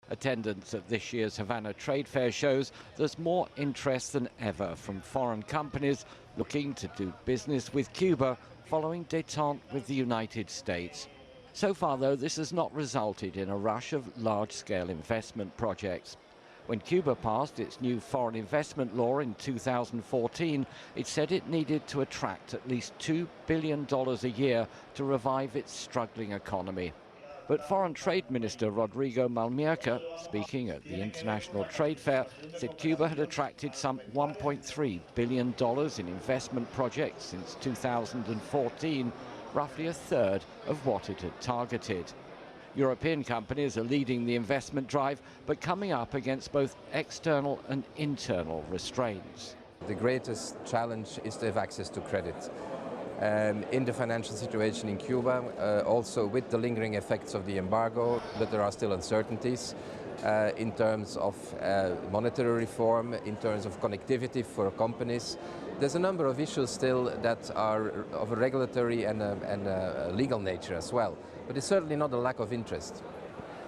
Attendance at this year's Havana Trade Fair shows there's more interest than ever from foreign companies looking to do business with Cuba following détente with the United States. So far, though, this has not resulted in a rush of large-scale investment projects. When Cuba passed its new foreign investment law in 2014, it said it needed to attract at least $2 billion a year to revive its struggling economy. But Foreign Trade Minister Rodrigo Malmierca, speaking at the International Trade Fair, said Cuba had attracted some $1.3 billion in investment projects since 2014, roughly a third of what it had targeted. European companies are leading the investment drive, but coming up against both external and internal restraints. The greatest challenge is to have access to credit. In the financial situation in Cuba, also with the lingering effects of the embargo, but there are still uncertainties in terms of monetary reform, in terms of connectivity for companies. There's a number of issues still that are of a regulatory and a legal nature as well, but it's certainly not a lack of interest.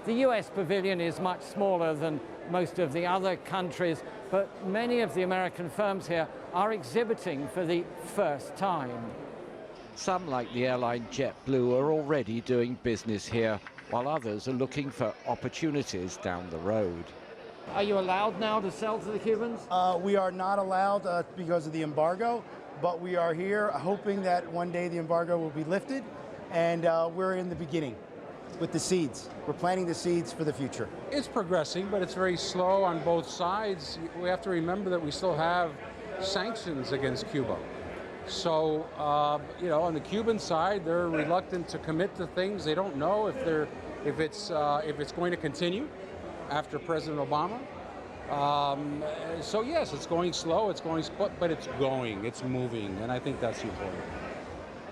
The US pavilion is much smaller than most of the other countries, but many of the American firms here are exhibiting for the first time. Some, like the airline JetBlue, are already doing business here, while others are looking for opportunities down the road. Are you allowed now to sell to the Cubans? We are not allowed because of the embargo, but we are here hoping that one day the embargo will be lifted, and we're in the beginning with the seeds. We're planting the seeds for the future. It's progressing, but it's very slow on both sides. We have to remember that we still have sanctions against Cuba. So, on the Cuban side, they're reluctant to commit to things. They don't know if it's going to continue after President Obama. So yes, it's going slow. But it's going. It's moving, and I think that's important.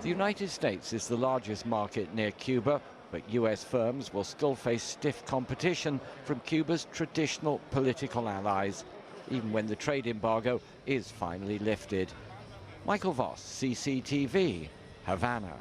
The United States is the largest market near Cuba, but US firms will still face stiff competition from Cuba's traditional political allies, even when the trade embargo is finally lifted. Michael Voss, CCTV, Havana.